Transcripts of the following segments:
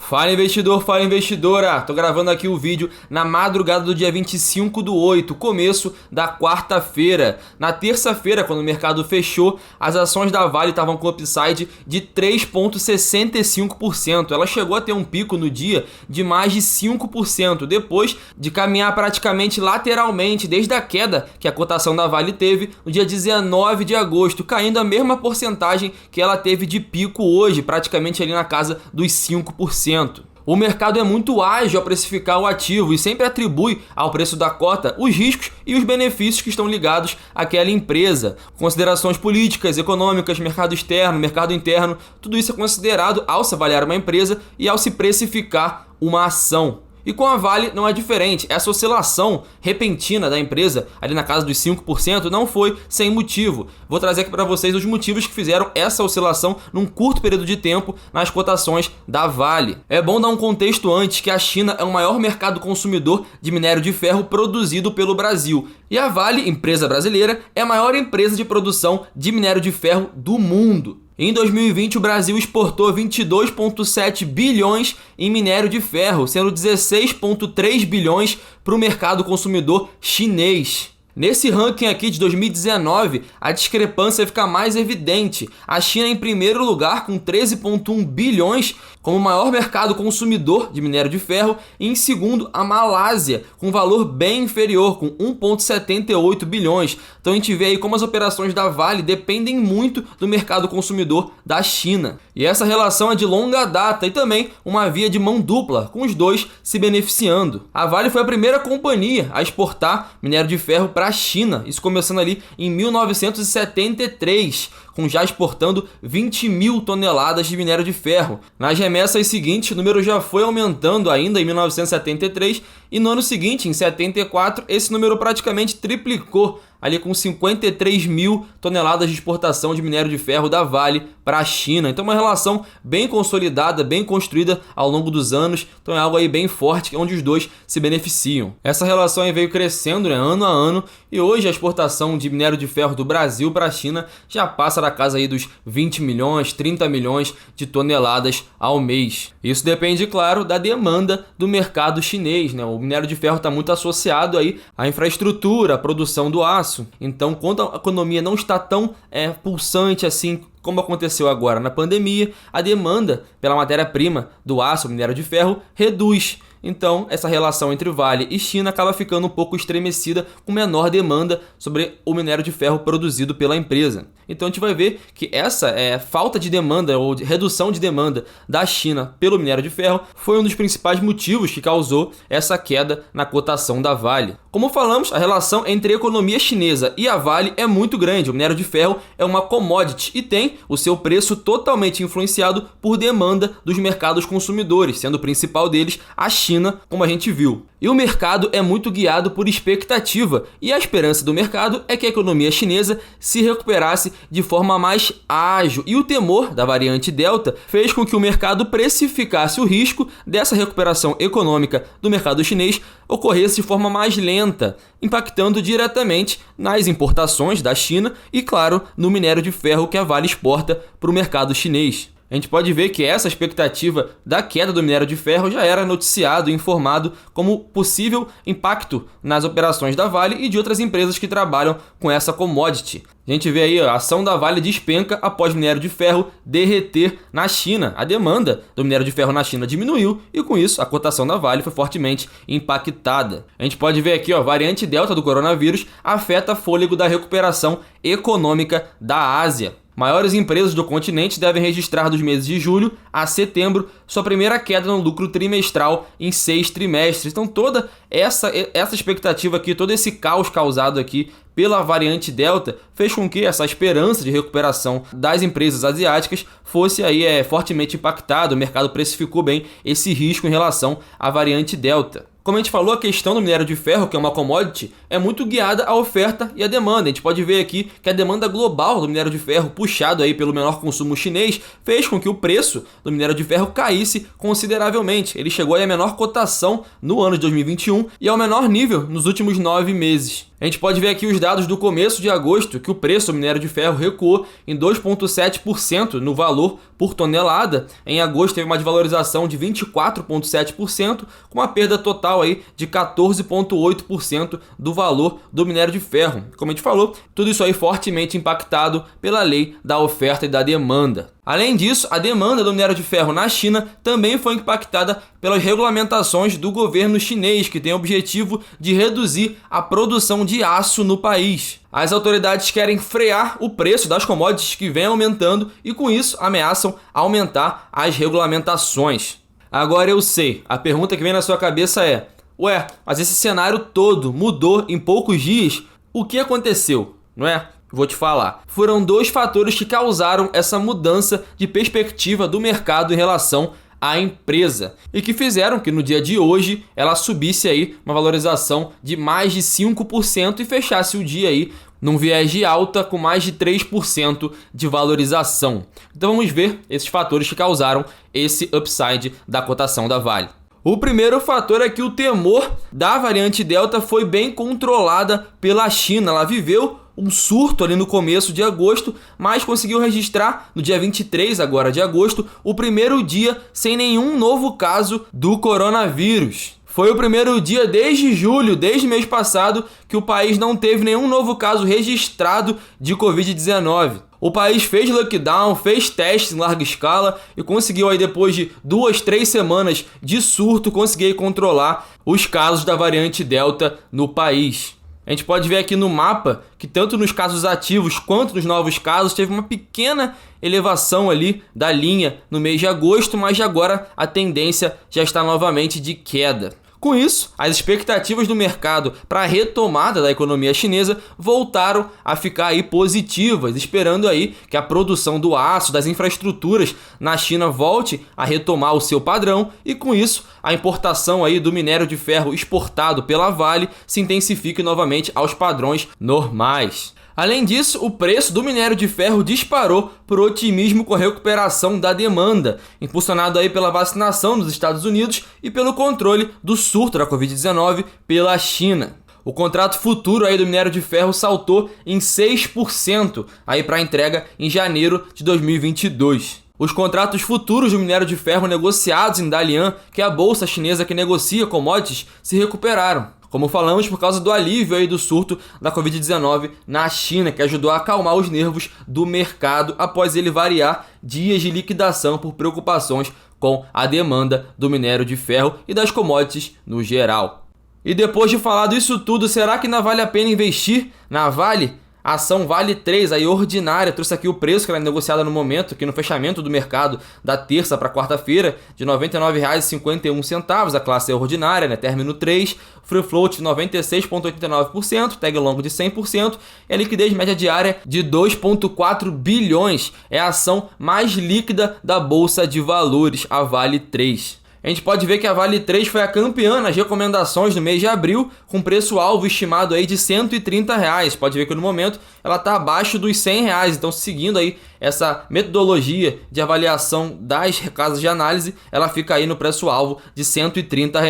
Fala investidor, fala investidora! Tô gravando aqui o vídeo na madrugada do dia 25/8, começo da quarta-feira. Na terça-feira, quando o mercado fechou, as ações da Vale estavam com upside de 3,65%. Ela chegou a ter um pico no dia de mais de 5%, depois de caminhar praticamente lateralmente desde a queda que a cotação da Vale teve no dia 19 de agosto, caindo a mesma porcentagem que ela teve de pico hoje, praticamente ali na casa dos 5%. O mercado é muito ágil a precificar o ativo e sempre atribui ao preço da cota os riscos e os benefícios que estão ligados àquela empresa. Considerações políticas, econômicas, mercado externo, mercado interno, tudo isso é considerado ao se avaliar uma empresa e ao se precificar uma ação. E com a Vale não é diferente. Essa oscilação repentina da empresa, ali na casa dos 5%, não foi sem motivo. Vou trazer aqui para vocês os motivos que fizeram essa oscilação num curto período de tempo nas cotações da Vale. É bom dar um contexto antes que a China é o maior mercado consumidor de minério de ferro produzido pelo Brasil. E a Vale, empresa brasileira, é a maior empresa de produção de minério de ferro do mundo. Em 2020, o Brasil exportou 22,7 bilhões em minério de ferro, sendo 16,3 bilhões para o mercado consumidor chinês. Nesse ranking aqui de 2019, a discrepância fica mais evidente. A China em primeiro lugar com 13,1 bilhões como maior mercado consumidor de minério de ferro e em segundo a Malásia com valor bem inferior com 1,78 bilhões. Então a gente vê aí como as operações da Vale dependem muito do mercado consumidor da China. E essa relação é de longa data e também uma via de mão dupla, com os dois se beneficiando. A Vale foi a primeira companhia a exportar minério de ferro para a China, isso começando ali em 1973, com já exportando 20 mil toneladas de minério de ferro. Nas remessas seguintes, o número já foi aumentando ainda em 1973 e no ano seguinte, em 74, esse número praticamente triplicou, ali com 53 mil toneladas de exportação de minério de ferro da Vale para a China. Então uma relação bem consolidada, bem construída ao longo dos anos, então é algo aí bem forte, onde os dois se beneficiam. Essa relação aí veio crescendo, né, ano a ano, e hoje a exportação de minério de ferro do Brasil para a China já passa da casa aí dos 20 milhões, 30 milhões de toneladas ao mês. Isso depende, claro, da demanda do mercado chinês, né? O minério de ferro está muito associado aí à infraestrutura, à produção do aço. Então, quando a economia não está tão pulsante assim como aconteceu agora na pandemia, a demanda pela matéria-prima do aço, minério de ferro, reduz. Então, essa relação entre Vale e China acaba ficando um pouco estremecida, com menor demanda sobre o minério de ferro produzido pela empresa. Então, a gente vai ver que essa falta de demanda ou de redução de demanda da China pelo minério de ferro foi um dos principais motivos que causou essa queda na cotação da Vale. Como falamos, a relação entre a economia chinesa e a Vale é muito grande. O minério de ferro é uma commodity e tem o seu preço totalmente influenciado por demanda dos mercados consumidores, sendo o principal deles a China, como a gente viu. E o mercado é muito guiado por expectativa, e a esperança do mercado é que a economia chinesa se recuperasse de forma mais ágil, e o temor da variante Delta fez com que o mercado precificasse o risco dessa recuperação econômica do mercado chinês ocorresse de forma mais lenta, impactando diretamente nas importações da China e, claro, no minério de ferro que a Vale exporta para o mercado chinês. A gente pode ver que essa expectativa da queda do minério de ferro já era noticiado e informado como possível impacto nas operações da Vale e de outras empresas que trabalham com essa commodity. A gente vê aí a ação da Vale despenca após o minério de ferro derreter na China. A demanda do minério de ferro na China diminuiu e com isso a cotação da Vale foi fortemente impactada. A gente pode ver aqui, a variante Delta do coronavírus afeta fôlego da recuperação econômica da Ásia. Maiores empresas do continente devem registrar dos meses de julho a setembro sua primeira queda no lucro trimestral em 6 trimestres. Então toda essa expectativa aqui, todo esse caos causado aqui pela variante Delta fez com que essa esperança de recuperação das empresas asiáticas fosse aí fortemente impactada. O mercado precificou bem esse risco em relação à variante Delta. Como a gente falou, a questão do minério de ferro, que é uma commodity, é muito guiada à oferta e à demanda. A gente pode ver aqui que a demanda global do minério de ferro, puxado aí pelo menor consumo chinês, fez com que o preço do minério de ferro caísse consideravelmente. Ele chegou aí à menor cotação no ano de 2021 e ao menor nível nos últimos 9 meses. A gente pode ver aqui os dados do começo de agosto, que o preço do minério de ferro recuou em 2,7% no valor por tonelada. Em agosto teve uma desvalorização de 24,7%, com uma perda total aí de 14,8% do valor do minério de ferro. Como a gente falou, tudo isso aí fortemente impactado pela lei da oferta e da demanda. Além disso, a demanda do minério de ferro na China também foi impactada pelas regulamentações do governo chinês, que tem o objetivo de reduzir a produção de aço no país. As autoridades querem frear o preço das commodities que vem aumentando e, com isso, ameaçam aumentar as regulamentações. Agora eu sei, a pergunta que vem na sua cabeça é: ué, mas esse cenário todo mudou em poucos dias? O que aconteceu, não é? Vou te falar. Foram 2 fatores que causaram essa mudança de perspectiva do mercado em relação à empresa e que fizeram que no dia de hoje ela subisse aí uma valorização de mais de 5% e fechasse o dia aí num viés de alta com mais de 3% de valorização. Então vamos ver esses fatores que causaram esse upside da cotação da Vale. O primeiro fator é que o temor da variante Delta foi bem controlada pela China. Ela viveu um surto ali no começo de agosto, mas conseguiu registrar no dia 23 agora de agosto o primeiro dia sem nenhum novo caso do coronavírus. Foi o primeiro dia desde julho, desde o mês passado, que o país não teve nenhum novo caso registrado de Covid-19. O país fez lockdown, fez testes em larga escala e conseguiu aí depois de 2-3 semanas de surto, conseguir controlar os casos da variante Delta no país. A gente pode ver aqui no mapa que tanto nos casos ativos quanto nos novos casos teve uma pequena elevação ali da linha no mês de agosto, mas agora a tendência já está novamente de queda. Com isso, as expectativas do mercado para a retomada da economia chinesa voltaram a ficar aí positivas, esperando aí que a produção do aço, das infraestruturas na China volte a retomar o seu padrão e com isso a importação aí do minério de ferro exportado pela Vale se intensifique novamente aos padrões normais. Além disso, o preço do minério de ferro disparou por otimismo com a recuperação da demanda, impulsionado aí pela vacinação nos Estados Unidos e pelo controle do surto da Covid-19 pela China. O contrato futuro aí do minério de ferro saltou em 6% aí para entrega em janeiro de 2022. Os contratos futuros do minério de ferro negociados em Dalian, que é a bolsa chinesa que negocia commodities, se recuperaram. Como falamos, por causa do alívio aí do surto da Covid-19 na China, que ajudou a acalmar os nervos do mercado após ele variar dias de liquidação por preocupações com a demanda do minério de ferro e das commodities no geral. E depois de falar disso tudo, será que ainda vale a pena investir na Vale? A ação Vale 3, aí ordinária, trouxe aqui o preço que ela é negociada no momento, aqui no fechamento do mercado da terça para quarta-feira, de R$ 99,51, a classe é ordinária, né, término 3, free float de 96,89%, tag longo de 100%, e a liquidez média diária de 2,4 bilhões. É a ação mais líquida da Bolsa de Valores, a Vale 3. A gente pode ver que a Vale 3 foi a campeã nas recomendações no mês de abril, com preço-alvo estimado aí de R$ 130. Pode ver que no momento ela está abaixo dos R$ 100, então seguindo aí essa metodologia de avaliação das casas de análise, ela fica aí no preço-alvo de R$ 130.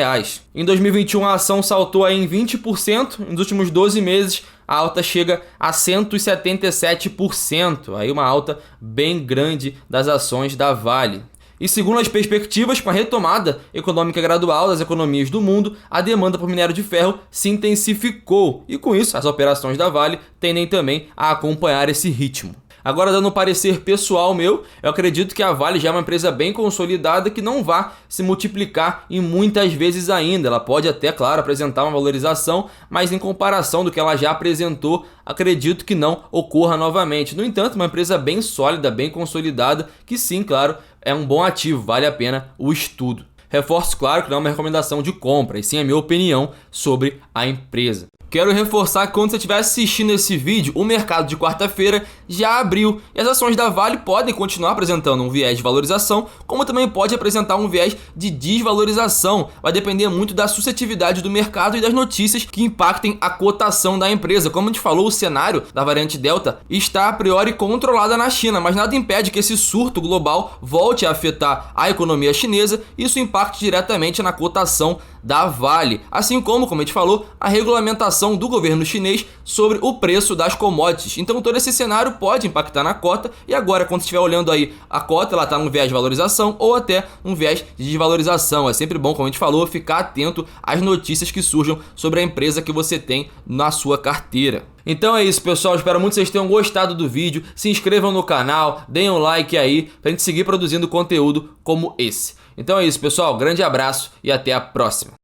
Em 2021 a ação saltou aí em 20%, nos últimos 12 meses a alta chega a 177%, aí uma alta bem grande das ações da Vale. E segundo as perspectivas, com a retomada econômica gradual das economias do mundo, a demanda por minério de ferro se intensificou. E com isso, as operações da Vale tendem também a acompanhar esse ritmo. Agora, dando um parecer pessoal meu, eu acredito que a Vale já é uma empresa bem consolidada que não vai se multiplicar em muitas vezes ainda. Ela pode até, claro, apresentar uma valorização, mas em comparação do que ela já apresentou, acredito que não ocorra novamente. No entanto, uma empresa bem sólida, bem consolidada, que sim, claro, é um bom ativo, vale a pena o estudo. Reforço, claro, que não é uma recomendação de compra, e sim a minha opinião sobre a empresa. Quero reforçar que quando você estiver assistindo esse vídeo, o mercado de quarta-feira já abriu. E as ações da Vale podem continuar apresentando um viés de valorização, como também pode apresentar um viés de desvalorização. Vai depender muito da suscetibilidade do mercado e das notícias que impactem a cotação da empresa. Como a gente falou, o cenário da variante Delta está a priori controlada na China, mas nada impede que esse surto global volte a afetar a economia chinesa e isso impacte diretamente na cotação da Vale. Assim como a gente falou, a regulamentação do governo chinês sobre o preço das commodities. Então todo esse cenário pode impactar na cota e agora quando estiver olhando aí a cota, ela está num viés de valorização ou até um viés de desvalorização. É sempre bom, como a gente falou, ficar atento às notícias que surjam sobre a empresa que você tem na sua carteira. Então é isso, pessoal. Espero muito que vocês tenham gostado do vídeo. Se inscrevam no canal, deem um like aí pra gente seguir produzindo conteúdo como esse. Então é isso, pessoal. Grande abraço e até a próxima.